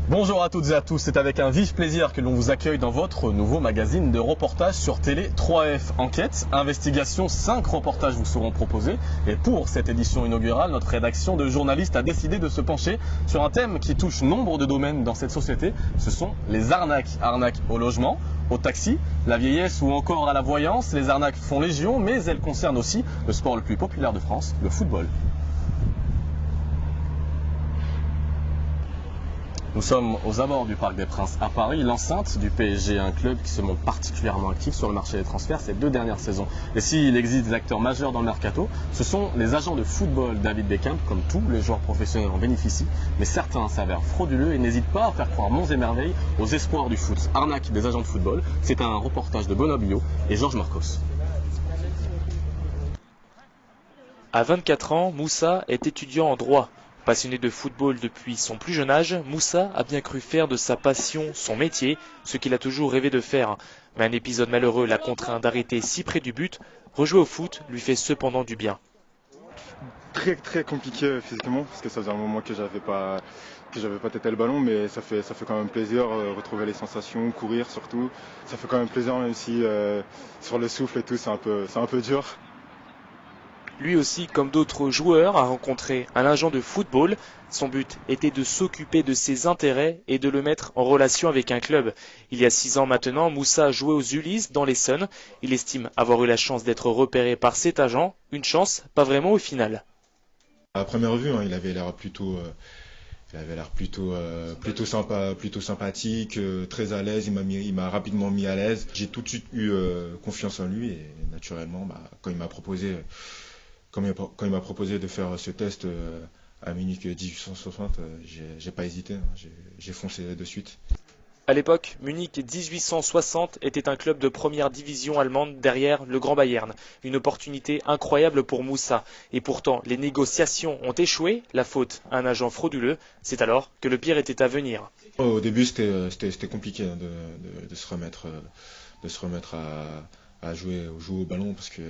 Bonjour à toutes et à tous, c'est avec un vif plaisir que l'on vous accueille dans votre nouveau magazine de reportage sur Télé 3F. Enquête, investigation, 5 reportages vous seront proposés. Et pour cette édition inaugurale, notre rédaction de journalistes a décidé de se pencher sur un thème qui touche nombre de domaines dans cette société. Ce sont les arnaques. Arnaques au logement, au taxi, la vieillesse ou encore à la voyance. Les arnaques font légion, mais elles concernent aussi le sport le plus populaire de France, le football. Nous sommes aux abords du Parc des Princes à Paris, l'enceinte du PSG, un club qui se montre particulièrement actif sur le marché des transferts ces 2 dernières saisons. Et s'il existe des acteurs majeurs dans le mercato, ce sont les agents de football. David Beckham, comme tous les joueurs professionnels, en bénéficient, mais certains s'avèrent frauduleux et n'hésitent pas à faire croire monts et merveilles aux espoirs du foot. Arnaque des agents de football, c'est un reportage de Benoît Biot et Georges Marcos. À 24 ans, Moussa est étudiant en droit. Passionné de football depuis son plus jeune âge, Moussa a bien cru faire de sa passion son métier, ce qu'il a toujours rêvé de faire. Mais un épisode malheureux l'a contraint d'arrêter si près du but. Rejouer au foot lui fait cependant du bien. Très compliqué physiquement, parce que ça faisait un moment que j'avais pas têté le ballon, mais ça fait quand même plaisir, retrouver les sensations, courir surtout. Ça fait quand même plaisir, même si sur le souffle et tout, c'est un peu dur. Lui aussi, comme d'autres joueurs, a rencontré un agent de football. Son but était de s'occuper de ses intérêts et de le mettre en relation avec un club. Il y a 6 ans maintenant, Moussa jouait aux Ulysses dans l'Essonne. Il estime avoir eu la chance d'être repéré par cet agent. Une chance, pas vraiment au final. À première vue, il avait l'air plutôt sympa, plutôt sympathique, très à l'aise. Il m'a rapidement mis à l'aise. J'ai tout de suite eu confiance en lui et naturellement, quand il m'a proposé de faire ce test à Munich 1860, j'ai pas hésité, j'ai foncé de suite. À l'époque, Munich 1860 était un club de première division allemande derrière le Grand Bayern. Une opportunité incroyable pour Moussa. Et pourtant, les négociations ont échoué, la faute à un agent frauduleux. C'est alors que le pire était à venir. Au début, c'était compliqué de se remettre à jouer au ballon, parce que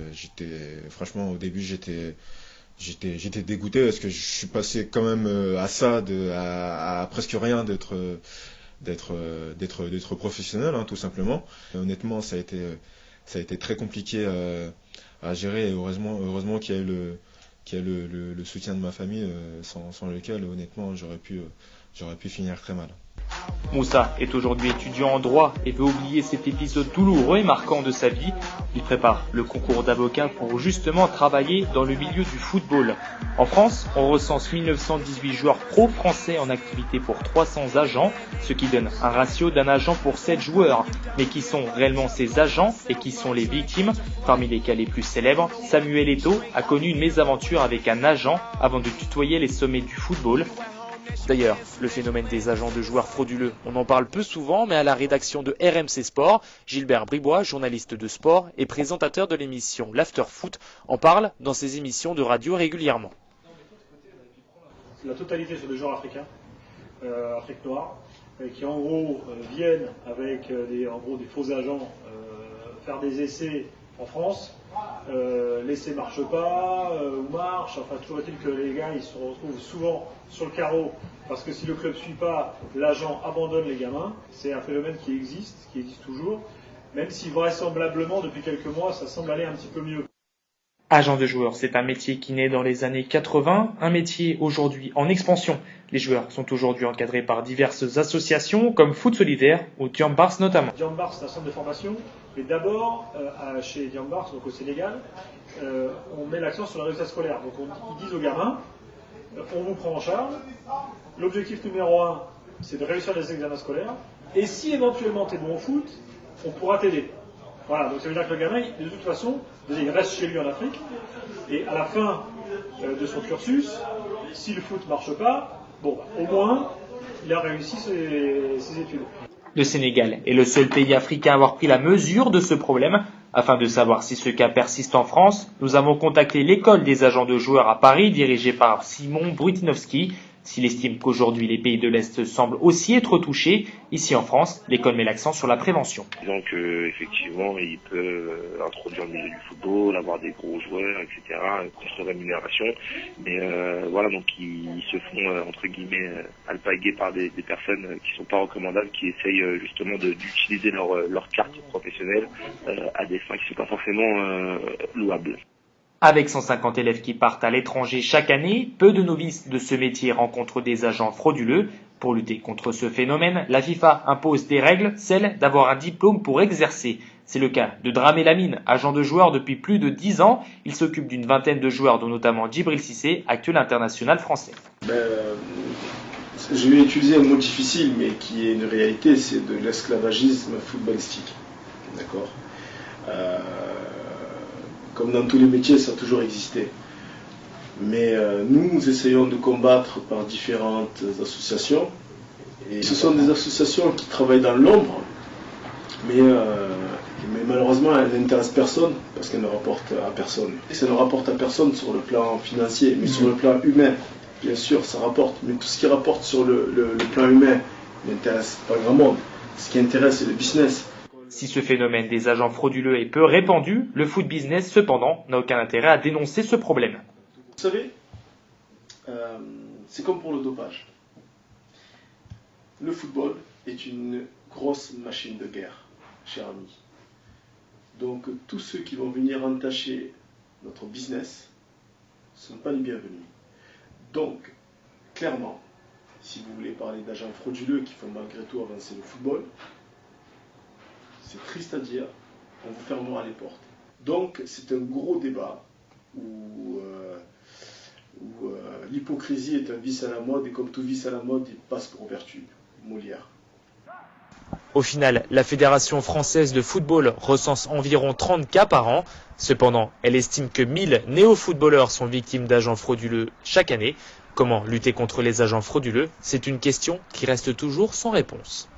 franchement au début j'étais dégoûté, parce que je suis passé quand même à presque rien d'être professionnel, tout simplement. Et honnêtement, ça a été très compliqué à gérer, et heureusement qu'il y a eu le soutien de ma famille, sans lequel honnêtement j'aurais pu finir très mal. Moussa est aujourd'hui étudiant en droit et veut oublier cet épisode douloureux et marquant de sa vie. Il prépare le concours d'avocat pour justement travailler dans le milieu du football. En France, on recense 1918 joueurs pro français en activité pour 300 agents, ce qui donne un ratio d'un agent pour 7 joueurs. Mais qui sont réellement ces agents et qui sont les victimes? Parmi les cas les plus célèbres, Samuel Eto'o a connu une mésaventure avec un agent avant de tutoyer les sommets du football. D'ailleurs, le phénomène des agents de joueurs frauduleux, on en parle peu souvent, mais à la rédaction de RMC Sport, Gilbert Bribois, journaliste de sport et présentateur de l'émission l'After Foot, en parle dans ses émissions de radio régulièrement. La totalité sur des joueurs africains, Afrique noire, qui en gros viennent avec des faux agents faire des essais en France. L'essai marche pas, ou marche, enfin toujours est-il que les gars ils se retrouvent souvent sur le carreau, parce que si le club ne suit pas, l'agent abandonne les gamins. C'est un phénomène qui existe toujours, même si vraisemblablement depuis quelques mois ça semble aller un petit peu mieux. Agent de joueur, c'est un métier qui naît dans les années 80, un métier aujourd'hui en expansion. Les joueurs sont aujourd'hui encadrés par diverses associations comme Foot Solidaire ou Diambars notamment. Diambars, c'est un centre de formation, mais d'abord, chez Diambars, donc au Sénégal, on met l'accent sur la réussite scolaire. Donc ils disent aux gamins, on vous prend en charge, l'objectif numéro 1, c'est de réussir les examens scolaires, et si éventuellement tu es bon au foot, on pourra t'aider. Voilà, donc ça veut dire que le gamin, de toute façon, il reste chez lui en Afrique, et à la fin de son cursus, si le foot ne marche pas, au moins, il a réussi ses études. Le Sénégal est le seul pays africain à avoir pris la mesure de ce problème. Afin de savoir si ce cas persiste en France, nous avons contacté l'école des agents de joueurs à Paris, dirigée par Simon Brutinovski. S'il estime qu'aujourd'hui les pays de l'Est semblent aussi être touchés, ici en France, l'école met l'accent sur la prévention. Donc effectivement, il peut introduire le milieu du football, avoir des gros joueurs, etc., contre rémunération. Mais voilà, donc ils se font entre guillemets alpaguer par des personnes qui sont pas recommandables, qui essayent justement d'utiliser leur carte professionnelle à des fins qui sont pas forcément louables. Avec 150 élèves qui partent à l'étranger chaque année, peu de novices de ce métier rencontrent des agents frauduleux. Pour lutter contre ce phénomène, la FIFA impose des règles, celle d'avoir un diplôme pour exercer. C'est le cas de Dramé Lamine, agent de joueur depuis plus de 10 ans. Il s'occupe d'une vingtaine de joueurs, dont notamment Djibril Cissé, actuel international français. Je vais utiliser un mot difficile, mais qui est une réalité, c'est de l'esclavagisme footballistique. D'accord. Comme dans tous les métiers, ça a toujours existé. Mais nous essayons de combattre par différentes associations. Et ce sont des associations qui travaillent dans l'ombre, mais malheureusement, elles n'intéressent personne parce qu'elles ne rapportent à personne. Et ça ne rapporte à personne sur le plan financier, mais sur le plan humain. Bien sûr, ça rapporte, mais tout ce qui rapporte sur le plan humain n'intéresse pas grand monde. Ce qui intéresse, c'est le business. Si ce phénomène des agents frauduleux est peu répandu, le foot business, cependant, n'a aucun intérêt à dénoncer ce problème. Vous savez, c'est comme pour le dopage. Le football est une grosse machine de guerre, cher ami. Donc tous ceux qui vont venir entacher notre business ne sont pas les bienvenus. Donc, clairement, si vous voulez parler d'agents frauduleux qui font malgré tout avancer le football, c'est triste à dire, on vous fermera les portes. Donc c'est un gros débat où l'hypocrisie est un vice à la mode, et comme tout vice à la mode, il passe pour vertu. Molière. Au final, la Fédération française de football recense environ 30 cas par an. Cependant, elle estime que 1000 néo-footballeurs sont victimes d'agents frauduleux chaque année. Comment lutter contre les agents frauduleux? C'est une question qui reste toujours sans réponse.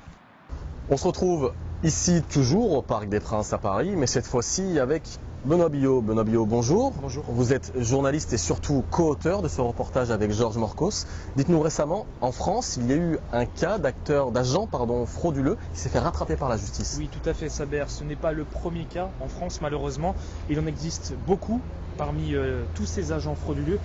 On se retrouve ici toujours au Parc des Princes à Paris, mais cette fois-ci avec Benoît Billot. Benoît Billot, bonjour. Bonjour. Vous êtes journaliste et surtout co-auteur de ce reportage avec Georges Morcos. Dites-nous, récemment, en France, il y a eu un cas d'agent frauduleux qui s'est fait rattraper par la justice. Oui, tout à fait, Saber. Ce n'est pas le premier cas en France, malheureusement. Il en existe beaucoup parmi tous ces agents frauduleux.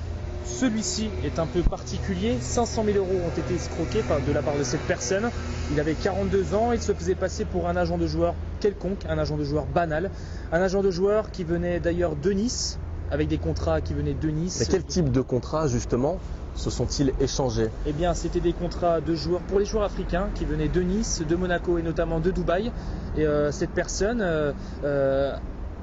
Celui-ci est un peu particulier. 500 000 € ont été escroqués de la part de cette personne. Il avait 42 ans, il se faisait passer pour un agent de joueur quelconque, un agent de joueur banal. Un agent de joueur qui venait d'ailleurs de Nice, avec des contrats qui venaient de Nice. Mais quel type de contrats, justement, se sont-ils échangés? Eh bien, c'était des contrats de joueurs pour les joueurs africains qui venaient de Nice, de Monaco et notamment de Dubaï. Et cette personne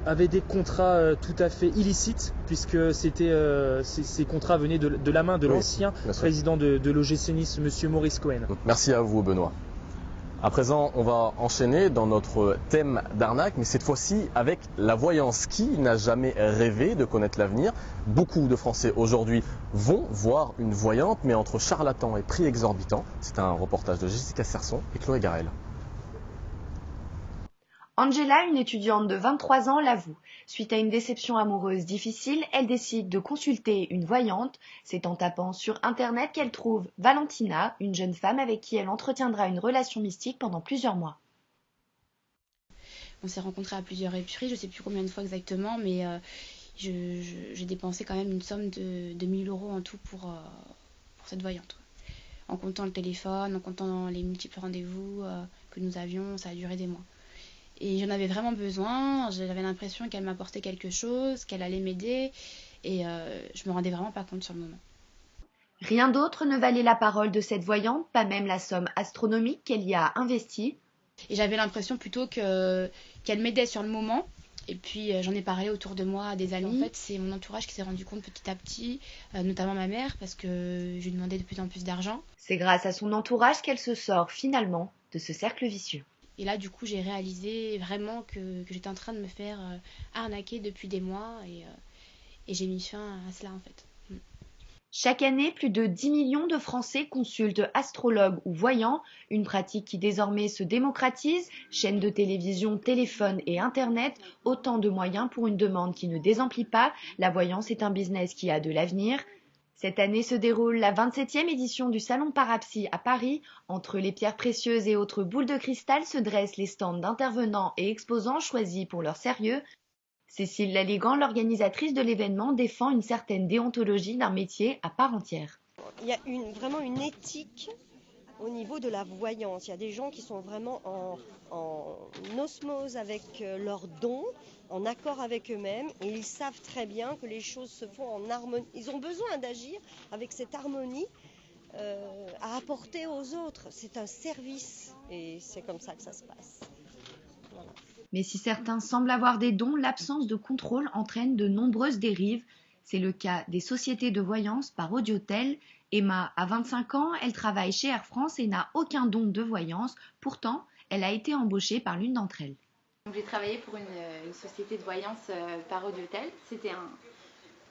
avait des contrats tout à fait illicites, puisque ces contrats venaient de la main de l'ancien président de l'OGC Nice, M. Maurice Cohen. Merci à vous, Benoît. À présent, on va enchaîner dans notre thème d'arnaque, mais cette fois-ci avec la voyance. Qui n'a jamais rêvé de connaître l'avenir? Beaucoup de Français aujourd'hui vont voir une voyante, mais entre charlatans et prix exorbitants. C'est un reportage de Jessica Serson et Chloé Garel. Angela, une étudiante de 23 ans, l'avoue. Suite à une déception amoureuse difficile, elle décide de consulter une voyante. C'est en tapant sur Internet qu'elle trouve Valentina, une jeune femme avec qui elle entretiendra une relation mystique pendant plusieurs mois. On s'est rencontrés à plusieurs reprises, je ne sais plus combien de fois exactement, mais j'ai dépensé quand même une somme de 1000 € en tout pour cette voyante. En comptant le téléphone, en comptant les multiples rendez-vous que nous avions, ça a duré des mois. Et j'en avais vraiment besoin, j'avais l'impression qu'elle m'apportait quelque chose, qu'elle allait m'aider, et je me rendais vraiment pas compte sur le moment. Rien d'autre ne valait la parole de cette voyante, pas même la somme astronomique qu'elle y a investie. Et j'avais l'impression plutôt qu'elle m'aidait sur le moment, et puis j'en ai parlé autour de moi à des amis. En fait, c'est mon entourage qui s'est rendu compte petit à petit, notamment ma mère, parce que je lui demandais de plus en plus d'argent. C'est grâce à son entourage qu'elle se sort finalement de ce cercle vicieux. Et là, du coup, j'ai réalisé vraiment que j'étais en train de me faire arnaquer depuis des mois, et j'ai mis fin à cela en fait. Chaque année, plus de 10 millions de Français consultent astrologues ou voyants, une pratique qui désormais se démocratise, chaînes de télévision, téléphone et Internet, autant de moyens pour une demande qui ne désemplit pas. La voyance est un business qui a de l'avenir. Cette année se déroule la 27e édition du Salon Parapsy à Paris. Entre les pierres précieuses et autres boules de cristal se dressent les stands d'intervenants et exposants choisis pour leur sérieux. Cécile Laligan, l'organisatrice de l'événement, défend une certaine déontologie d'un métier à part entière. Il y a vraiment une éthique au niveau de la voyance. Il y a des gens qui sont vraiment en osmose avec leurs dons, en accord avec eux-mêmes, et ils savent très bien que les choses se font en harmonie. Ils ont besoin d'agir avec cette harmonie à apporter aux autres. C'est un service et c'est comme ça que ça se passe. Voilà. Mais si certains semblent avoir des dons, l'absence de contrôle entraîne de nombreuses dérives. C'est le cas des sociétés de voyance par Audiotel. Emma a 25 ans, elle travaille chez Air France et n'a aucun don de voyance. Pourtant, elle a été embauchée par l'une d'entre elles. J'ai travaillé pour une société de voyance par Audiotel. C'était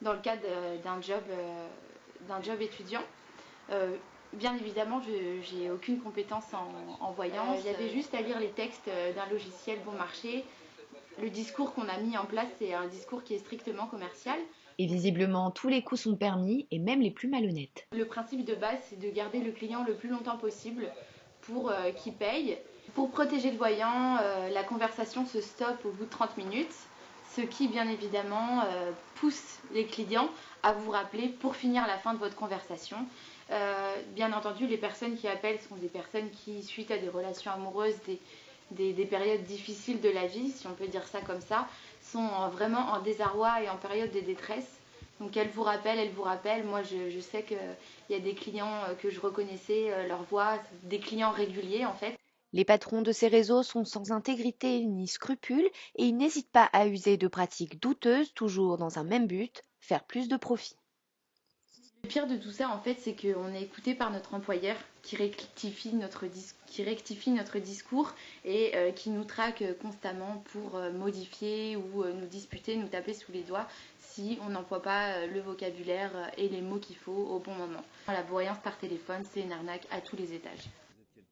dans le cadre d'un job étudiant. Bien évidemment, je n'ai aucune compétence en voyance. Il y avait juste à lire les textes d'un logiciel bon marché. Le discours qu'on a mis en place, c'est un discours qui est strictement commercial. Et visiblement, tous les coups sont permis, et même les plus malhonnêtes. Le principe de base, c'est de garder le client le plus longtemps possible pour qu'il paye. Pour protéger le voyant, la conversation se stoppe au bout de 30 minutes, ce qui, bien évidemment, pousse les clients à vous rappeler pour finir la fin de votre conversation. Bien entendu, les personnes qui appellent sont des personnes qui, suite à des relations amoureuses, des périodes difficiles de la vie, si on peut dire ça comme ça, sont vraiment en désarroi et en période de détresse. Donc elles vous rappellent. Moi, je sais qu'il y a des clients que je reconnaissais leur voix, des clients réguliers en fait. Les patrons de ces réseaux sont sans intégrité ni scrupules et ils n'hésitent pas à user de pratiques douteuses, toujours dans un même but, faire plus de profit. Le pire de tout ça, en fait, c'est qu'on est écouté par notre employeur qui rectifie notre discours et qui nous traque constamment pour modifier ou nous disputer, nous taper sous les doigts si on n'emploie pas le vocabulaire et les mots qu'il faut au bon moment. La voyance par téléphone, c'est une arnaque à tous les étages.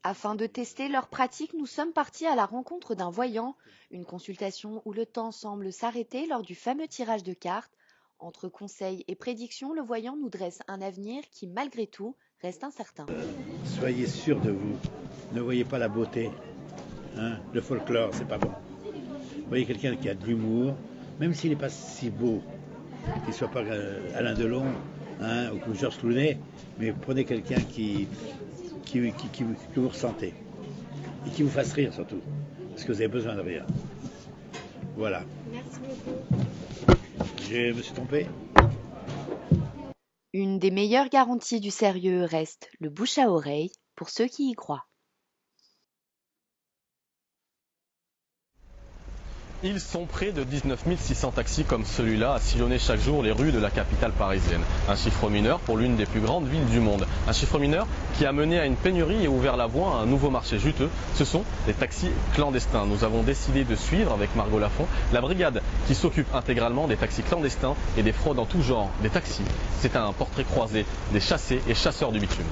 Afin de tester leurs pratiques, nous sommes partis à la rencontre d'un voyant, une consultation où le temps semble s'arrêter lors du fameux tirage de cartes. Entre conseils et prédictions, le voyant nous dresse un avenir qui, malgré tout, reste incertain. Soyez sûr de vous. Ne voyez pas la beauté. Le folklore, c'est pas bon. Voyez quelqu'un qui a de l'humour, même s'il n'est pas si beau, qu'il ne soit pas Alain Delon ou Georges Clooney, mais prenez quelqu'un que vous ressentez et qui vous fasse rire surtout, parce que vous avez besoin de rire. Voilà. Merci beaucoup. Je me suis trompé. Une des meilleures garanties du sérieux reste le bouche à oreille pour ceux qui y croient. Ils sont près de 19 600 taxis comme celui-là à sillonner chaque jour les rues de la capitale parisienne. Un chiffre mineur pour l'une des plus grandes villes du monde. Un chiffre mineur qui a mené à une pénurie et ouvert la voie à un nouveau marché juteux. Ce sont les taxis clandestins. Nous avons décidé de suivre avec Margot Lafont la brigade qui s'occupe intégralement des taxis clandestins et des fraudes en tout genre. Des taxis, c'est un portrait croisé des chassés et chasseurs du bitume.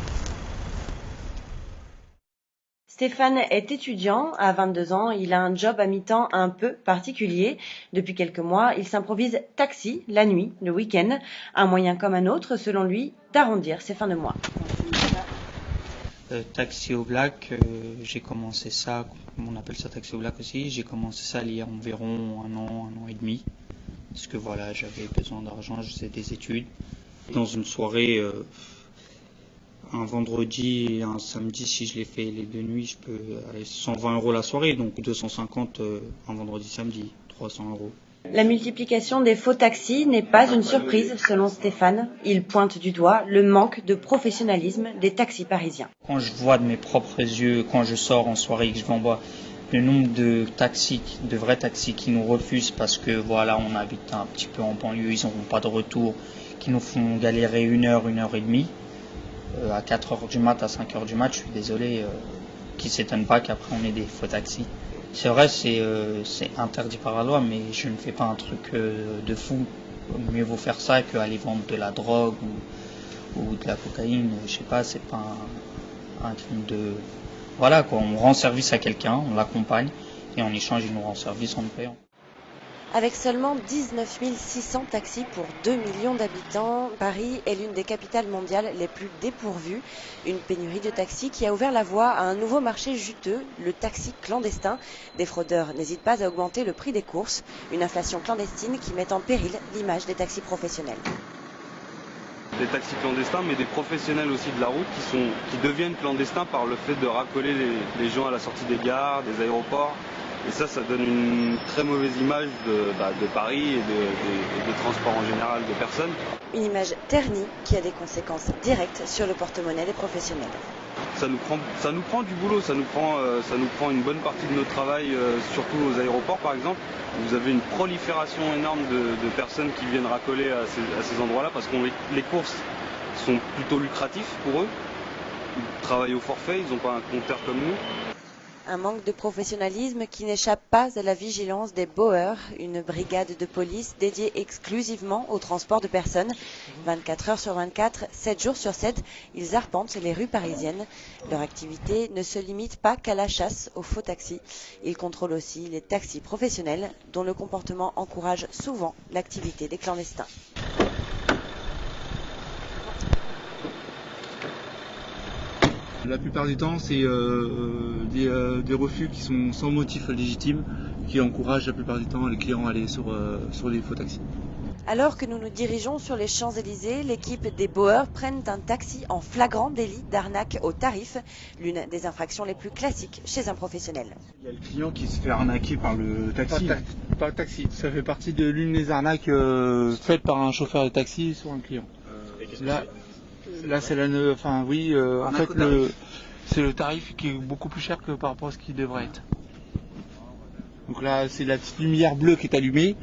Stéphane est étudiant, à 22 ans, il a un job à mi-temps un peu particulier. Depuis quelques mois, il s'improvise taxi, la nuit, le week-end, un moyen comme un autre, selon lui, d'arrondir ses fins de mois. Taxi au black, j'ai commencé ça, on appelle ça taxi au black aussi, j'ai commencé ça il y a environ un an et demi, parce que voilà, j'avais besoin d'argent, je faisais des études. Dans une soirée... un vendredi et un samedi, si je les fais les deux nuits, je peux aller 120 € la soirée, donc 250 un vendredi, samedi, 300 €. La multiplication des faux taxis n'est pas une surprise, selon Stéphane. Il pointe du doigt le manque de professionnalisme des taxis parisiens. Quand je vois de mes propres yeux, quand je sors en soirée et que je vais en bois, le nombre de taxis, de vrais taxis qui nous refusent parce que voilà, on habite un petit peu en banlieue, ils n'auront pas de retour, qui nous font galérer 1 heure, 1 heure et demie. À 4h du mat, à 5h du mat, je suis désolé, qui s'étonne pas qu'après on ait des faux taxis. C'est vrai, c'est interdit par la loi, mais je ne fais pas un truc de fou. Mieux vaut faire ça qu'aller vendre de la drogue ou de la cocaïne, je sais pas, c'est pas un crime de... Voilà quoi, on rend service à quelqu'un, on l'accompagne, et en échange il nous rend service en nous payant. Avec seulement 19 600 taxis pour 2 millions d'habitants, Paris est l'une des capitales mondiales les plus dépourvues. Une pénurie de taxis qui a ouvert la voie à un nouveau marché juteux, le taxi clandestin. Des fraudeurs n'hésitent pas à augmenter le prix des courses. Une inflation clandestine qui met en péril l'image des taxis professionnels. Des taxis clandestins, mais des professionnels aussi de la route qui deviennent clandestins par le fait de racoler les gens à la sortie des gares, des aéroports. Et ça donne une très mauvaise image de Paris et des transports en général de personnes. Une image ternie qui a des conséquences directes sur le porte-monnaie des professionnels. Ça nous prend du boulot, ça nous prend une bonne partie de notre travail, surtout aux aéroports par exemple. Vous avez une prolifération énorme de personnes qui viennent racoler à ces endroits-là parce que les courses sont plutôt lucratifs pour eux. Ils travaillent au forfait, ils n'ont pas un compteur comme nous. Un manque de professionnalisme qui n'échappe pas à la vigilance des Bauer, une brigade de police dédiée exclusivement au transport de personnes. 24 heures sur 24, 7 jours sur 7, ils arpentent les rues parisiennes. Leur activité ne se limite pas qu'à la chasse aux faux taxis. Ils contrôlent aussi les taxis professionnels, dont le comportement encourage souvent l'activité des clandestins. La plupart du temps, c'est des refus qui sont sans motif légitime, qui encouragent la plupart du temps les clients à aller sur des faux taxis. Alors que nous nous dirigeons sur les Champs-Élysées, l'équipe des Bauer prennent un taxi en flagrant délit d'arnaque au tarif, l'une des infractions les plus classiques chez un professionnel. Il y a le client qui se fait arnaquer par le taxi. Par le taxi, ça fait partie de l'une des arnaques faites par un chauffeur de taxi sur un client. Là, c'est en fait, c'est le tarif qui est beaucoup plus cher que par rapport à ce qu'il devrait être. Donc là, c'est la petite lumière bleue qui est allumée,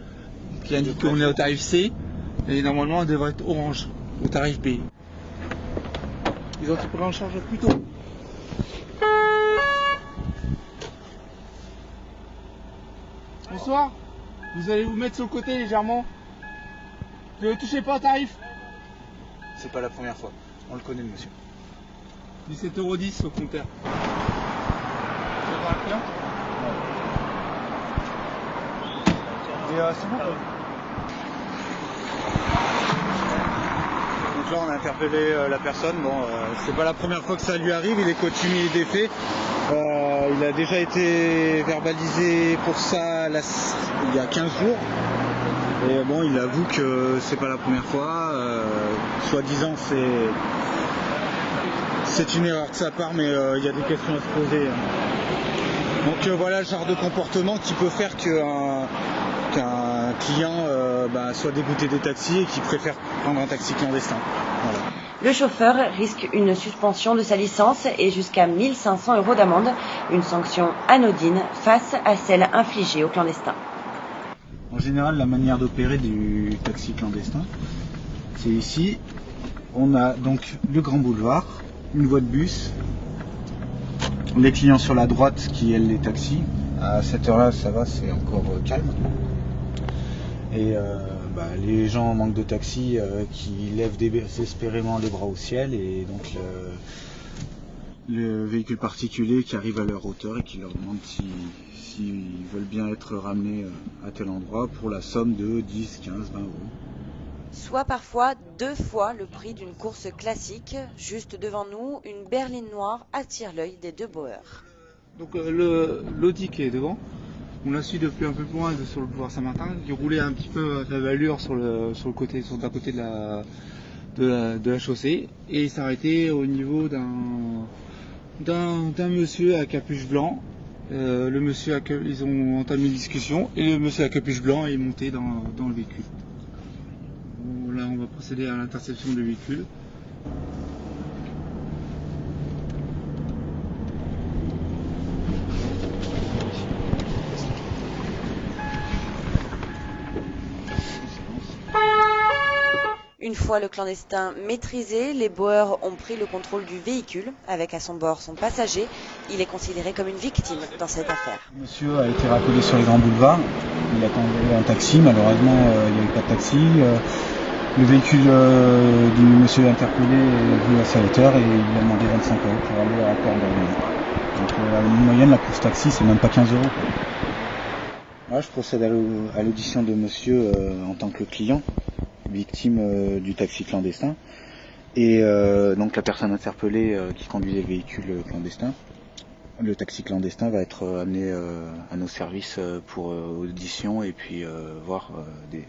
qui indique qu'on est au tarif C, et normalement, elle devrait être orange, au tarif B. Ils ont été pris en charge plus tôt. Bonsoir, vous allez vous mettre sur le côté légèrement. Ne touchez pas au tarif. C'est pas la première fois. On le connaît, le monsieur. 17,10 € au compteur. Vous êtes dans la client ? Et c'est bon. Donc là, on a interpellé la personne. Bon, c'est pas la première fois que ça lui arrive. Il est coutumier des faits. Il a déjà été verbalisé pour ça il y a 15 jours. Et bon, il avoue que c'est pas la première fois. Soi-disant, c'est une erreur de sa part, mais il y a des questions à se poser. Donc voilà le genre de comportement qui peut faire qu'un client soit dégoûté des taxis et qu'il préfère prendre un taxi clandestin. Voilà. Le chauffeur risque une suspension de sa licence et jusqu'à 1 500 € d'amende, une sanction anodine face à celle infligée aux clandestins. En général, la manière d'opérer du taxi clandestin, c'est ici. On a donc le grand boulevard, une voie de bus, les clients sur la droite qui aiment les taxis. À cette heure-là, ça va, c'est encore calme. Et les gens en manque de taxi qui lèvent désespérément les bras au ciel, et donc le véhicule particulier qui arrive à leur hauteur et qui leur demande s'ils veulent bien être ramenés à tel endroit pour la somme de 10, 15, 20 €. Soit parfois 2 fois le prix d'une course classique. Juste devant nous, une berline noire attire l'œil des deux Bauer. Donc l'Audi qui est devant, on l'a su depuis un peu plus loin sur le boulevard Saint-Martin, qui roulait un petit peu à la allure sur le côté, d'un côté de la chaussée, et il s'arrêtait au niveau d'un monsieur à capuche blanc. Le monsieur ils ont entamé une discussion et le monsieur à capuche blanc est monté dans le véhicule. Là, on va procéder à l'interception du véhicule. Une fois le clandestin maîtrisé, les Bauer ont pris le contrôle du véhicule, avec à son bord son passager. Il est considéré comme une victime dans cette affaire. Monsieur a été racolé sur les grands boulevards. Il attendait un taxi, malheureusement il n'y avait pas de taxi. Le véhicule du monsieur interpellé est venu à sa hauteur et il lui a demandé 25 € pour aller à la porte d'Orléans. Donc la moyenne, la course taxi, c'est même pas 15 €. Moi, je procède à l'audition de monsieur en tant que client, victime du taxi clandestin. Et donc la personne interpellée qui conduisait le véhicule clandestin, le taxi clandestin va être amené à nos services pour audition et puis voir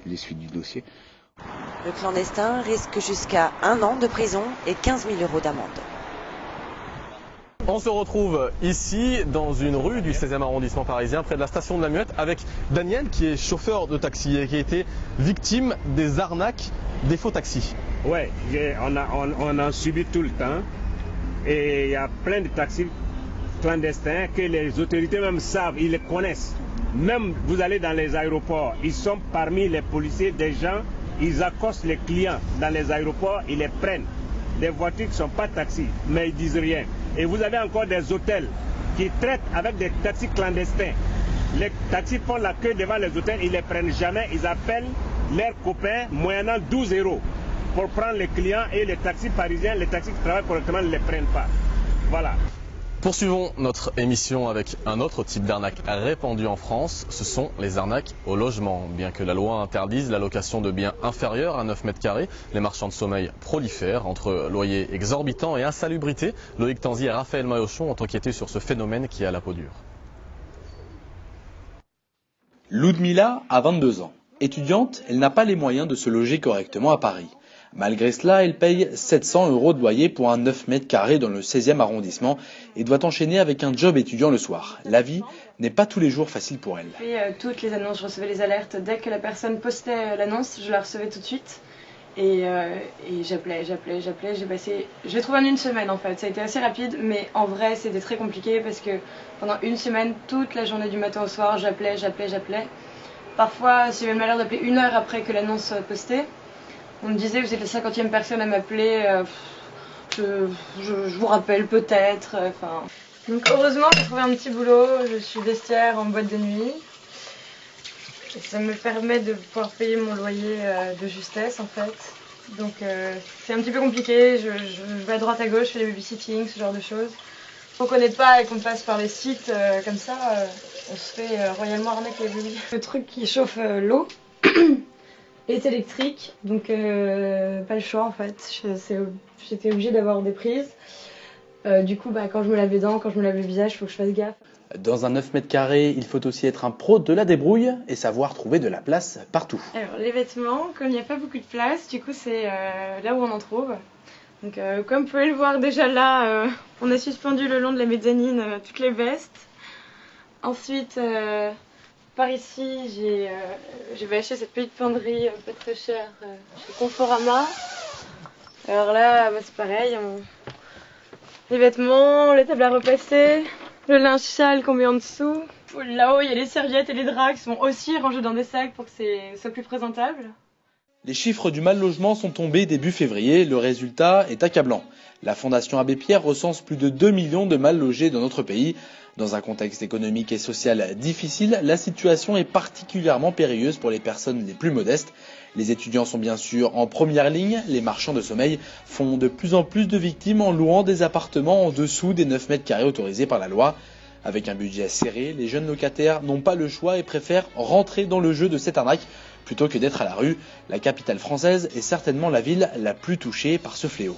les suites du dossier. Le clandestin risque jusqu'à 1 an de prison et 15 000 € d'amende. On se retrouve ici dans une rue du 16e arrondissement parisien près de la station de la Muette avec Daniel qui est chauffeur de taxi et qui a été victime des arnaques des faux taxis. Ouais, on en subit tout le temps et il y a plein de taxis clandestins que les autorités même savent, ils les connaissent. Même vous allez dans les aéroports, ils sont parmi les policiers des gens, ils accostent les clients dans les aéroports, ils les prennent. Des voitures qui ne sont pas taxis, mais ils disent rien. Et vous avez encore des hôtels qui traitent avec des taxis clandestins. Les taxis font la queue devant les hôtels, ils ne les prennent jamais, ils appellent leurs copains moyennant 12 € pour prendre les clients et les taxis parisiens, les taxis qui travaillent correctement ne les prennent pas. Voilà. Poursuivons notre émission avec un autre type d'arnaque répandu en France, ce sont les arnaques au logement. Bien que la loi interdise la location de biens inférieurs à 9 mètres carrés, les marchands de sommeil prolifèrent. Entre loyers exorbitants et insalubrité, Loïc Tanzi et Raphaël Maillochon ont enquêté sur ce phénomène qui a la peau dure. Ludmila a 22 ans. Étudiante, elle n'a pas les moyens de se loger correctement à Paris. Malgré cela, elle paye 700 € de loyer pour un 9 mètres carrés dans le 16e arrondissement et doit enchaîner avec un job étudiant le soir. La vie n'est pas tous les jours facile pour elle. Toutes les annonces, je recevais les alertes. Dès que la personne postait l'annonce, je la recevais tout de suite. Et j'appelais. J'ai trouvé en une semaine en fait. Ça a été assez rapide, mais en vrai, c'était très compliqué parce que pendant une semaine, toute la journée du matin au soir, j'appelais. Parfois, j'ai eu le malheur d'appeler 1 heure après que l'annonce soit postée. On me disait, vous êtes la 50e personne à m'appeler, je vous rappelle peut-être. Donc heureusement, j'ai trouvé un petit boulot, je suis vestiaire en boîte de nuit. Et ça me permet de pouvoir payer mon loyer de justesse en fait. Donc c'est un petit peu compliqué, je vais à droite à gauche, je fais des babysitting, ce genre de choses. Si on ne connaît pas et qu'on passe par les sites comme ça, on se fait royalement arnaquer. Le truc qui chauffe l'eau est électrique, donc pas le choix en fait. J'étais obligée d'avoir des prises. Du coup, quand je me lave les dents, quand je me lave le visage, il faut que je fasse gaffe. Dans un 9 mètres carrés, il faut aussi être un pro de la débrouille et savoir trouver de la place partout. Alors les vêtements, comme il n'y a pas beaucoup de place, du coup c'est là où on en trouve. Donc comme vous pouvez le voir déjà là, on a suspendu le long de la mezzanine toutes les vestes. Ensuite, par ici, j'ai acheté cette petite penderie pas très chère chez Conforama. Alors là, c'est pareil, les vêtements, les tables à repasser, le linge sale qu'on met en dessous. Là-haut, il y a les serviettes et les draps qui sont aussi rangés dans des sacs pour que ce soit plus présentable. Les chiffres du mal logement sont tombés début février, le résultat est accablant. La Fondation Abbé Pierre recense plus de 2 millions de mal logés dans notre pays. Dans un contexte économique et social difficile, la situation est particulièrement périlleuse pour les personnes les plus modestes. Les étudiants sont bien sûr en première ligne, les marchands de sommeil font de plus en plus de victimes en louant des appartements en dessous des 9 mètres carrés autorisés par la loi. Avec un budget serré, les jeunes locataires n'ont pas le choix et préfèrent rentrer dans le jeu de cette arnaque plutôt que d'être à la rue. La capitale française est certainement la ville la plus touchée par ce fléau.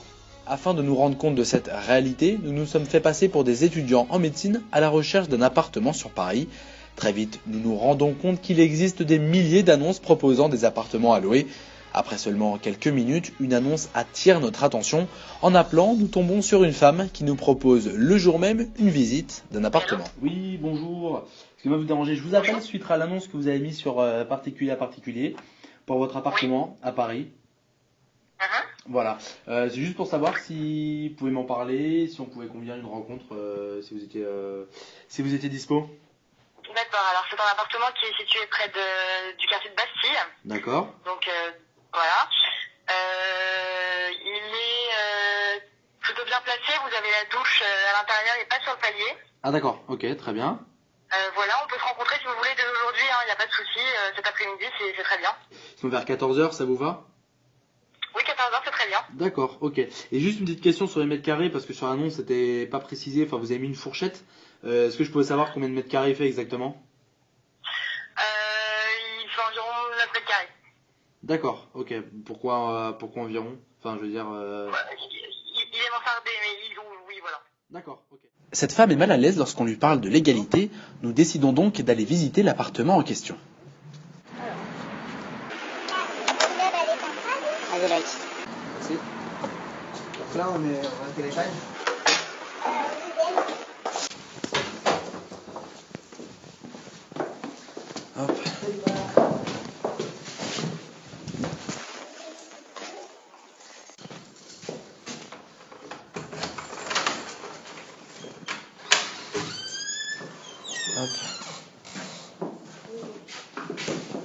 Afin de nous rendre compte de cette réalité, nous nous sommes fait passer pour des étudiants en médecine à la recherche d'un appartement sur Paris. Très vite, nous nous rendons compte qu'il existe des milliers d'annonces proposant des appartements à louer. Après seulement quelques minutes, une annonce attire notre attention. En appelant, nous tombons sur une femme qui nous propose le jour même une visite d'un appartement. Oui, bonjour. Excusez-moi de vous déranger, je vous appelle suite à l'annonce que vous avez mise sur particulier à particulier pour votre appartement à Paris. Voilà, c'est juste pour savoir si vous pouvez m'en parler, si on pouvait convenir une rencontre, si vous étiez dispo. D'accord, alors c'est un appartement qui est situé près du quartier de Bastille. D'accord. Donc voilà. Il est plutôt bien placé, vous avez la douche à l'intérieur et pas sur le palier. Ah d'accord, ok, très bien. Voilà, on peut se rencontrer si vous voulez dès aujourd'hui, il n'y a pas de souci, cet après-midi c'est très bien. Sinon vers 14h, ça vous va? Oui, 14h c'est très bien. D'accord, ok. Et juste une petite question sur les mètres carrés, parce que sur l'annonce c'était pas précisé, enfin vous avez mis une fourchette. Est-ce que je pouvais savoir combien de mètres carrés il fait exactement? D'accord, ok. Pourquoi environ? Enfin, je veux dire... Il est mansardé, mais oui, voilà. D'accord, ok. Cette femme est mal à l'aise lorsqu'on lui parle de l'égalité. Nous décidons donc d'aller visiter l'appartement en question. Allez, like. Merci. Donc là, on est à quel étage? Hop.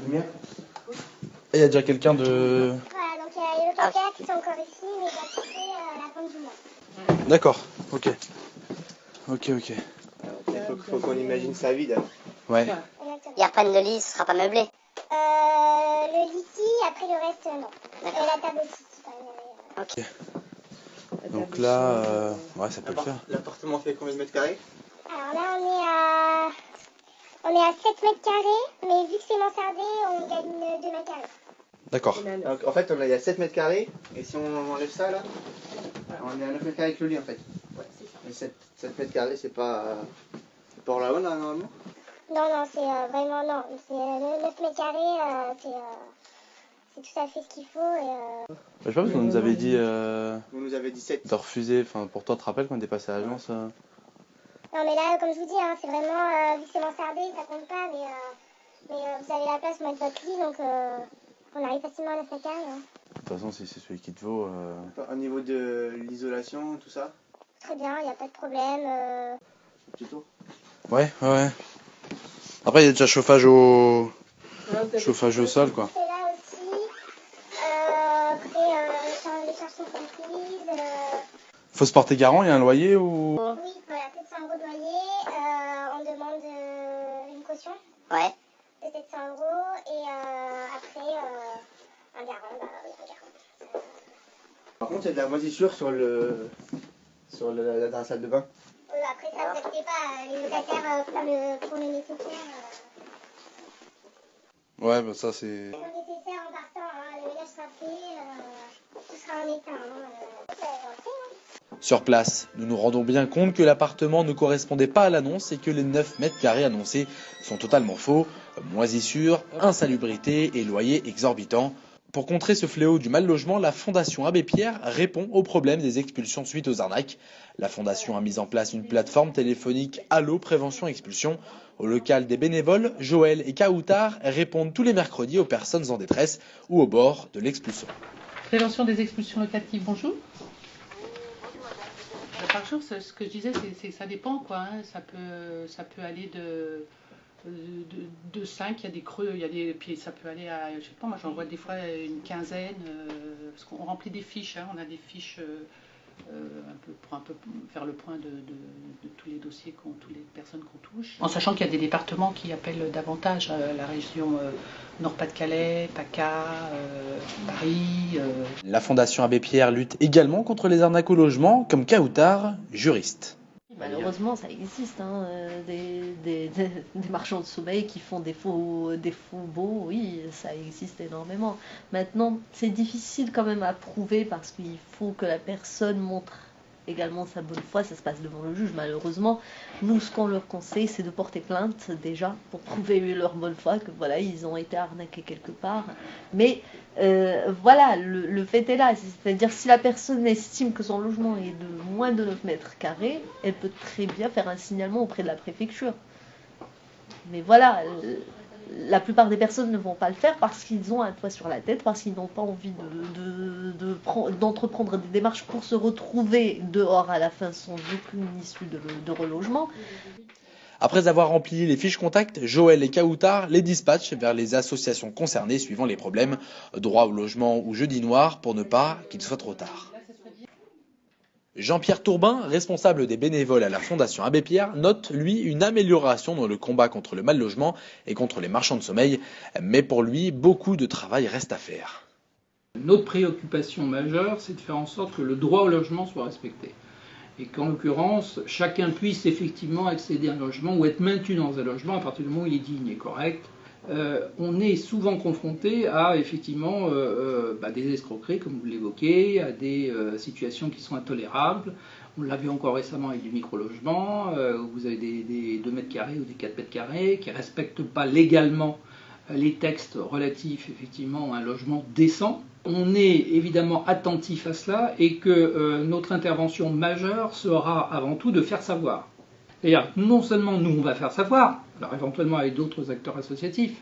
Lumière. Il y a déjà quelqu'un de... Voilà, donc il y a les locataires qui sont encore ici, mais ils doivent quitter la fin du mois. D'accord, ok. Ok. Il faut qu'on imagine ça vide. Ouais. Ils reprennent le lit, ce sera pas meublé. Le lit, si, après le reste, non. Et la table aussi, si quand même. Ok. Donc là, ouais, ça peut le faire. L'appartement fait combien de mètres carrés? Alors là, on est à 7 mètres carrés, mais vu que c'est mansardé, on gagne 2 mètres carrés. D'accord. Donc en fait, il y a 7 mètres carrés, et si on enlève ça là, on est à 9 mètres carrés avec le lit en fait. Ouais, c'est ça. Mais 7 mètres carrés, c'est pas hors la loi normalement? Non, c'est vraiment, non. C'est 9 mètres carrés, c'est tout à fait ce qu'il faut. Je sais pas, parce qu'on nous avait dit Vous nous avez dit 7. de refuser. Enfin, pour toi, tu te rappelles quand on était passé à l'agence Non, mais là, comme je vous dis, hein, c'est vraiment, vu que c'est mansardé, ça compte pas, mais vous avez la place pour mettre votre lit, donc on arrive facilement à 9 mètres carrés. Hein. De toute façon, si c'est celui qui te vaut... Au niveau de l'isolation, tout ça? Très bien, il n'y a pas de problème. Petit tour? Ouais. Après, il y a déjà chauffage au sol, quoi. C'est là aussi. Après, les charges sont comprises. Faut se porter garant, il y a un loyer ou... Oui, voilà, 700 € de loyer. On demande une caution. Ouais. De 700 € et après un garant. Bah oui, un garant. Par contre, il y a de la moisissure dans la salle de bain. Après ça, vous inquiétez pas, les locataires font le nécessaire. Ouais, bah ça c'est... Le nécessaire en partant, hein, le ménage sera fait, tout sera en état. Sur place, nous nous rendons bien compte que l'appartement ne correspondait pas à l'annonce et que les 9 mètres carrés annoncés sont totalement faux. Moisissure, insalubrité et loyer exorbitant. Pour contrer ce fléau du mal logement, la Fondation Abbé Pierre répond au problème des expulsions suite aux arnaques. La Fondation a mis en place une plateforme téléphonique Allo Prévention Expulsion. Au local des bénévoles, Joël et Kaoutar répondent tous les mercredis aux personnes en détresse ou au bord de l'expulsion. Prévention des expulsions locatives, bonjour. Par jour, ce que je disais, c'est ça dépend, quoi. Hein. Ça peut aller de 5, il y a des creux, puis ça peut aller à, je sais pas, moi j'en vois des fois une quinzaine, parce qu'on remplit des fiches, hein, on a des fiches pour un peu faire le point de tous les dossiers, toutes les personnes qu'on touche. En sachant qu'il y a des départements qui appellent davantage la région Nord-Pas-de-Calais, PACA, Paris. La Fondation Abbé Pierre lutte également contre les arnaques au logement, comme Kaoutar, juriste. Malheureusement, ça existe, hein, des marchands de sommeil qui font des faux beaux, oui, ça existe énormément. Maintenant, c'est difficile quand même à prouver parce qu'il faut que la personne montre également sa bonne foi, ça se passe devant le juge malheureusement. Nous, ce qu'on leur conseille, c'est de porter plainte déjà pour prouver leur bonne foi, que voilà, ils ont été arnaqués quelque part. Mais voilà, le fait est là, c'est-à-dire si la personne estime que son logement est de moins de 9 mètres carrés, elle peut très bien faire un signalement auprès de la préfecture. Mais voilà, la plupart des personnes ne vont pas le faire parce qu'ils ont un toit sur la tête, parce qu'ils n'ont pas envie d'entreprendre des démarches pour se retrouver dehors à la fin sans aucune issue de relogement. Après avoir rempli les fiches contacts, Joël et Kaoutar les dispatchent vers les associations concernées suivant les problèmes, droit au logement ou jeudi noir, pour ne pas qu'il soit trop tard. Jean-Pierre Tourbin, responsable des bénévoles à la Fondation Abbé Pierre, note, lui, une amélioration dans le combat contre le mal logement et contre les marchands de sommeil, mais pour lui, beaucoup de travail reste à faire. Notre préoccupation majeure, c'est de faire en sorte que le droit au logement soit respecté. Et qu'en l'occurrence, chacun puisse effectivement accéder à un logement ou être maintenu dans un logement à partir du moment où il est digne et correct. on est souvent confronté à effectivement des escroqueries, comme vous l'évoquez, à des situations qui sont intolérables. On l'a vu encore récemment avec du micro-logement, où vous avez des 2 mètres carrés ou des 4 mètres carrés qui ne respectent pas légalement les textes relatifs effectivement à un logement décent. On est évidemment attentif à cela et que notre intervention majeure sera avant tout de faire savoir. C'est-à-dire, non seulement nous on va faire savoir, alors éventuellement avec d'autres acteurs associatifs,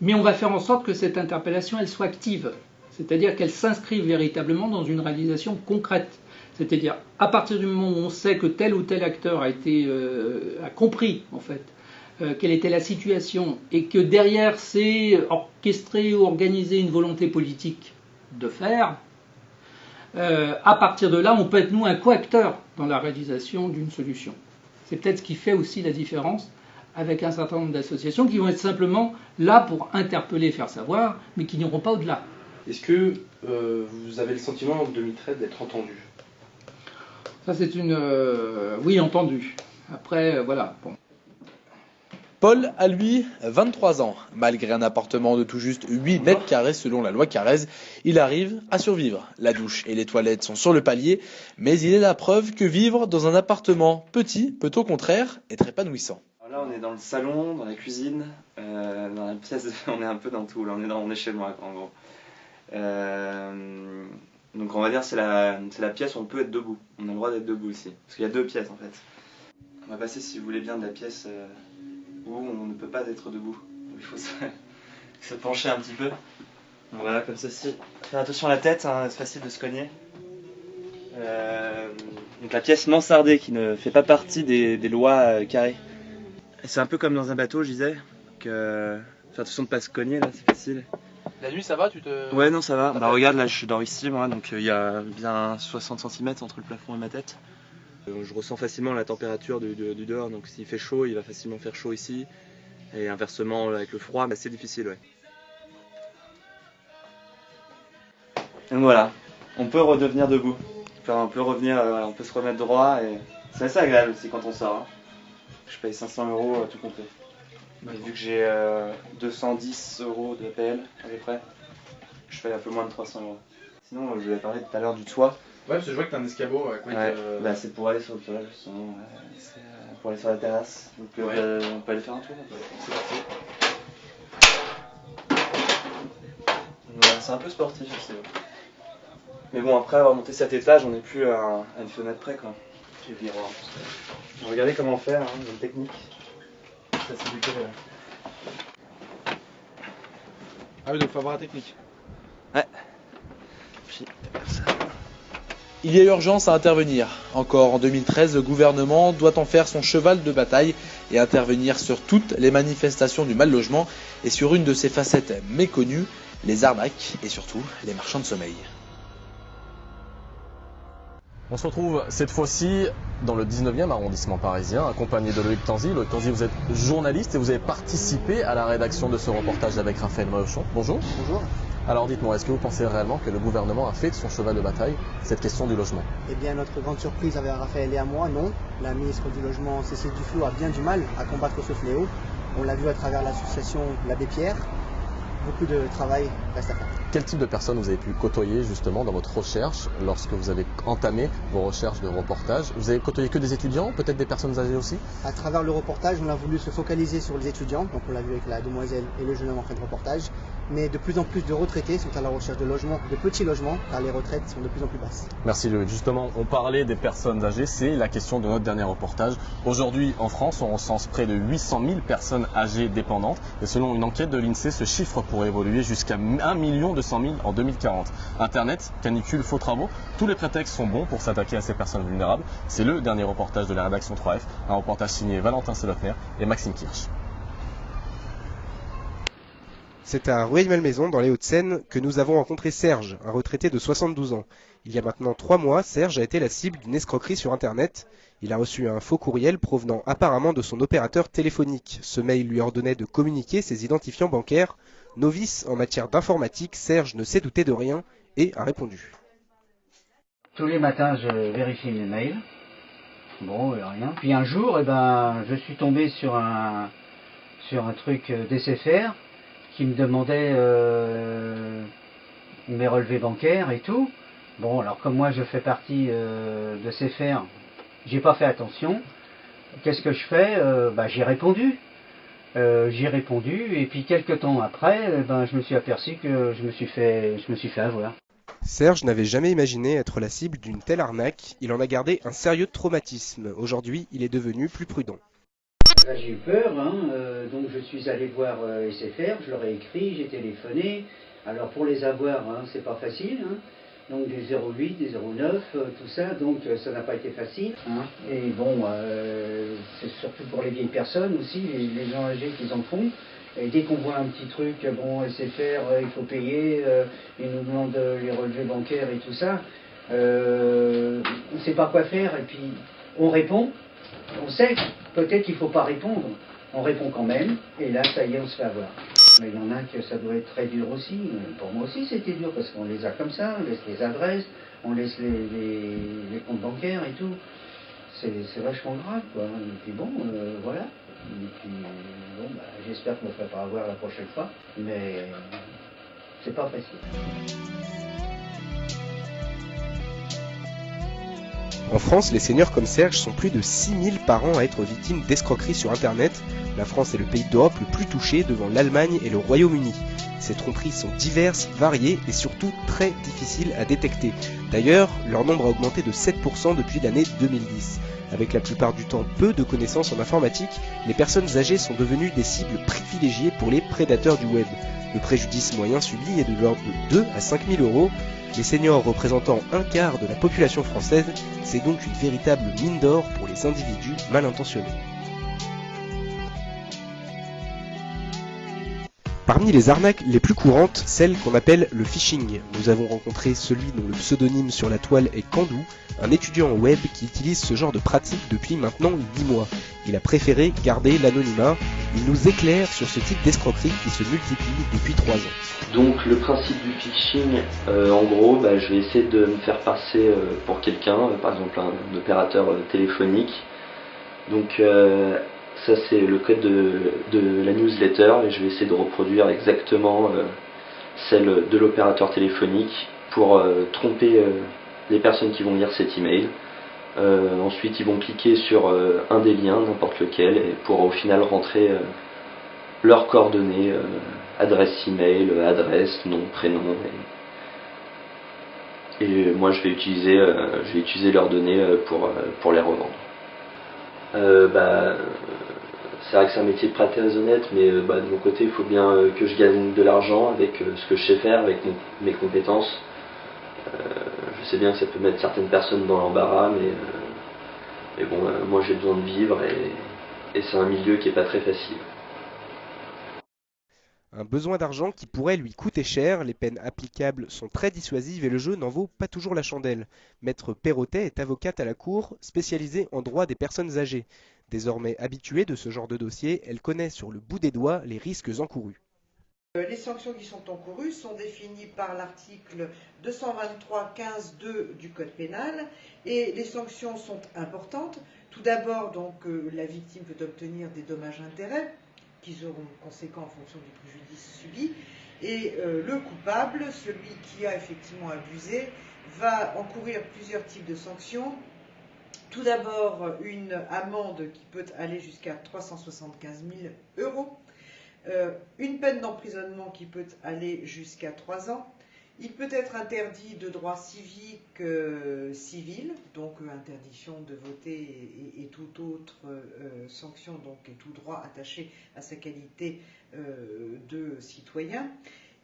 mais on va faire en sorte que cette interpellation elle soit active, c'est-à-dire qu'elle s'inscrive véritablement dans une réalisation concrète. C'est-à-dire, à partir du moment où on sait que tel ou tel acteur a compris, en fait, quelle était la situation, et que derrière c'est orchestré ou organisé une volonté politique de faire, à partir de là, on peut être, nous, un coacteur dans la réalisation d'une solution. C'est peut-être ce qui fait aussi la différence avec un certain nombre d'associations qui vont être simplement là pour interpeller, faire savoir, mais qui n'iront pas au-delà. Est-ce que vous avez le sentiment en 2013 d'être entendu? Ça c'est oui, entendu. Après, voilà. Bon. Paul a lui 23 ans. Malgré un appartement de tout juste 8 mètres carrés selon la loi Carrez, il arrive à survivre. La douche et les toilettes sont sur le palier, mais il est la preuve que vivre dans un appartement petit peut au contraire être épanouissant. Là on est dans le salon, dans la cuisine, dans la pièce, on est un peu dans tout, là on est chez moi en gros. Donc on va dire c'est la pièce où on peut être debout, on a le droit d'être debout ici, parce qu'il y a 2 pièces en fait. On va passer si vous voulez bien de la pièce où on ne peut pas être debout, où il faut se pencher un petit peu. Donc voilà, comme ceci. Faire attention à la tête, hein, c'est facile de se cogner. Donc la pièce mansardée qui ne fait pas partie des lois carrées. C'est un peu comme dans un bateau, je disais, que faire attention de ne pas se cogner, là c'est facile. La nuit ça va, Ouais, non ça va. Bah regarde, là je dors ici moi, donc il y a bien 60 cm entre le plafond et ma tête. Je ressens facilement la température du dehors, donc s'il fait chaud, il va facilement faire chaud ici. Et inversement avec le froid, mais c'est difficile, ouais. Donc voilà, on peut redevenir debout. Enfin, on peut se remettre droit et c'est assez agréable aussi quand on sort. Hein. Je paye 500 € tout compris. Mais vu que j'ai 210 € de PL à peu près, je paye un peu moins de 300 €. Sinon, je vous avais parlé tout à l'heure du toit. Ouais, parce que je vois que t'as un escabeau. Bah, c'est pour aller sur le toit, justement. C'est pour aller sur la terrasse. Donc, on peut aller faire un tour. C'est parti. Voilà, c'est un peu sportif aussi. Mais bon, après avoir monté cet étage, on n'est plus à une fenêtre près, quoi. Et le miroir. Regardez comment faire, hein, une technique. Ça, c'est du côté, là. Ah oui, donc faut avoir la technique. Ouais. Puis, comme ça. Il y a urgence à intervenir. Encore en 2013, le gouvernement doit en faire son cheval de bataille et intervenir sur toutes les manifestations du mal logement et sur une de ses facettes méconnues, les arnaques et surtout les marchands de sommeil. On se retrouve cette fois-ci dans le 19e arrondissement parisien, accompagné de Loïc Tanzi. Loïc Tanzi, vous êtes journaliste et vous avez participé à la rédaction de ce reportage avec Raphaël Moeschon. Bonjour. Bonjour. Alors dites-moi, est-ce que vous pensez réellement que le gouvernement a fait de son cheval de bataille cette question du logement? Eh bien, notre grande surprise avec Raphaël et à moi, non. La ministre du Logement, Cécile Duflot, a bien du mal à combattre ce fléau. On l'a vu à travers l'association L'Abbé Pierre. Beaucoup de travail reste à faire. Quel type de personnes vous avez pu côtoyer justement dans votre recherche lorsque vous avez entamé vos recherches de reportage? Vous avez côtoyé que des étudiants, peut-être des personnes âgées aussi? À travers le reportage, on a voulu se focaliser sur les étudiants, donc on l'a vu avec la demoiselle et le jeune homme en fin de reportage. Mais de plus en plus de retraités sont à la recherche de logements, de petits logements, car les retraites sont de plus en plus basses. Merci Loïc. Justement, on parlait des personnes âgées, c'est la question de notre dernier reportage. Aujourd'hui, en France, on recense près de 800 000 personnes âgées dépendantes. Et selon une enquête de l'INSEE, ce chiffre pourrait évoluer jusqu'à 1 200 000 en 2040. Internet, canicule, faux travaux, tous les prétextes sont bons pour s'attaquer à ces personnes vulnérables. C'est le dernier reportage de la rédaction 3F, un reportage signé Valentin Selotner et Maxime Kirsch. C'est à Rueil-Malmaison, dans les Hauts-de-Seine, que nous avons rencontré Serge, un retraité de 72 ans. Il y a maintenant 3 mois, Serge a été la cible d'une escroquerie sur Internet. Il a reçu un faux courriel provenant apparemment de son opérateur téléphonique. Ce mail lui ordonnait de communiquer ses identifiants bancaires. Novice en matière d'informatique, Serge ne s'est douté de rien et a répondu. Tous les matins, je vérifie mes mails. Bon, rien. Puis un jour, je suis tombé sur un truc d'SFR qui me demandaient mes relevés bancaires et tout. Bon, alors comme moi je fais partie de ces fers, j'ai pas fait attention. Qu'est-ce que je fais? J'ai répondu. Et puis quelques temps après, je me suis aperçu que je me suis fait avoir. Serge n'avait jamais imaginé être la cible d'une telle arnaque. Il en a gardé un sérieux traumatisme. Aujourd'hui, il est devenu plus prudent. Là, j'ai eu peur, donc je suis allé voir SFR, je leur ai écrit, j'ai téléphoné. Alors pour les avoir, c'est pas facile. Donc des 08, des 09, tout ça, donc ça n'a pas été facile. Et bon, c'est surtout pour les vieilles personnes aussi, les gens âgés qui en font. Et dès qu'on voit un petit truc, bon, SFR, il faut payer, ils nous demandent les relevés bancaires et tout ça, on ne sait pas quoi faire, et puis on répond, on sait peut-être qu'il ne faut pas répondre, on répond quand même, et là, ça y est, on se fait avoir. Mais il y en a que ça doit être très dur aussi. Pour moi aussi, c'était dur, parce qu'on les a comme ça, on laisse les adresses, on laisse les comptes bancaires et tout. C'est vachement grave, quoi. Et puis bon, voilà. Et puis, bon, j'espère que je ne me ferai pas avoir la prochaine fois, mais c'est pas facile. En France, les seniors comme Serge sont plus de 6000 par an à être victimes d'escroqueries sur Internet. La France est le pays d'Europe le plus touché devant l'Allemagne et le Royaume-Uni. Ces tromperies sont diverses, variées et surtout très difficiles à détecter. D'ailleurs, leur nombre a augmenté de 7% depuis l'année 2010. Avec la plupart du temps peu de connaissances en informatique, les personnes âgées sont devenues des cibles privilégiées pour les prédateurs du web. Le préjudice moyen subi est de l'ordre de 2 à 5 000 euros. Les seniors représentant un quart de la population française, c'est donc une véritable mine d'or pour les individus mal intentionnés. Parmi les arnaques les plus courantes, celle qu'on appelle le phishing. Nous avons rencontré celui dont le pseudonyme sur la toile est Kandou, un étudiant en web qui utilise ce genre de pratique depuis maintenant 10 mois. Il a préféré garder l'anonymat. Il nous éclaire sur ce type d'escroquerie qui se multiplie depuis 3 ans. Donc le principe du phishing, en gros, je vais essayer de me faire passer pour quelqu'un, par exemple un opérateur téléphonique. Donc ça c'est le code de la newsletter et je vais essayer de reproduire exactement celle de l'opérateur téléphonique pour tromper les personnes qui vont lire cet email. Ensuite ils vont cliquer sur un des liens, n'importe lequel, et pour au final rentrer leurs coordonnées, adresse email, adresse, nom, prénom. Et moi je vais utiliser leurs données pour les revendre. C'est vrai que c'est un métier de pas très honnête, mais de mon côté il faut bien que je gagne de l'argent avec ce que je sais faire, avec mes compétences. Je sais bien que ça peut mettre certaines personnes dans l'embarras, mais bon, moi j'ai besoin de vivre et c'est un milieu qui est pas très facile. Un besoin d'argent qui pourrait lui coûter cher, les peines applicables sont très dissuasives et le jeu n'en vaut pas toujours la chandelle. Maître Perrotet est avocate à la cour, spécialisée en droit des personnes âgées. Désormais habituée de ce genre de dossier, elle connaît sur le bout des doigts les risques encourus. Les sanctions qui sont encourues sont définies par l'article 223-15-2 du Code pénal et les sanctions sont importantes. Tout d'abord, la victime peut obtenir des dommages-intérêts qui seront conséquents en fonction du préjudice subi. Et le coupable, celui qui a effectivement abusé, va encourir plusieurs types de sanctions. Tout d'abord, une amende qui peut aller jusqu'à 375 000 euros, une peine d'emprisonnement qui peut aller jusqu'à 3 ans. Il peut être interdit de droits civiques, civils, donc interdiction de voter et toute autre sanction, donc et tout droit attaché à sa qualité de citoyen.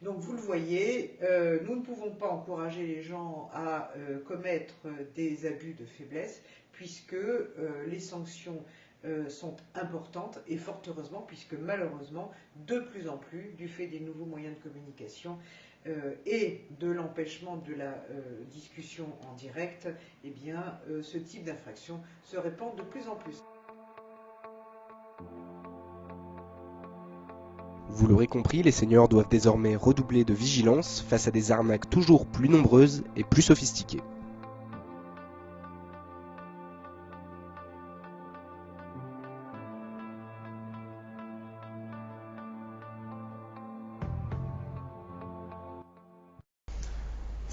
Donc vous le voyez, nous ne pouvons pas encourager les gens à commettre des abus de faiblesse, puisque les sanctions sont importantes, et fort heureusement, puisque malheureusement, de plus en plus, du fait des nouveaux moyens de communication et de l'empêchement de la discussion en direct, eh bien, ce type d'infraction se répand de plus en plus. Vous l'aurez compris, les seniors doivent désormais redoubler de vigilance face à des arnaques toujours plus nombreuses et plus sophistiquées.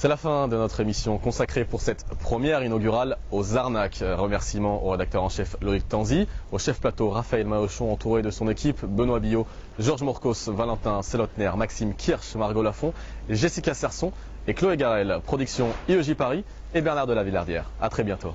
C'est la fin de notre émission consacrée pour cette première inaugurale aux arnaques. Remerciements au rédacteur en chef Loïc Tanzi, au chef plateau Raphaël Mahochon entouré de son équipe, Benoît Billot, Georges Morcos, Valentin Selotner, Maxime Kirsch, Margot Lafont, Jessica Serson et Chloé Garel. Production IEJ Paris et Bernard de la Villardière. A très bientôt.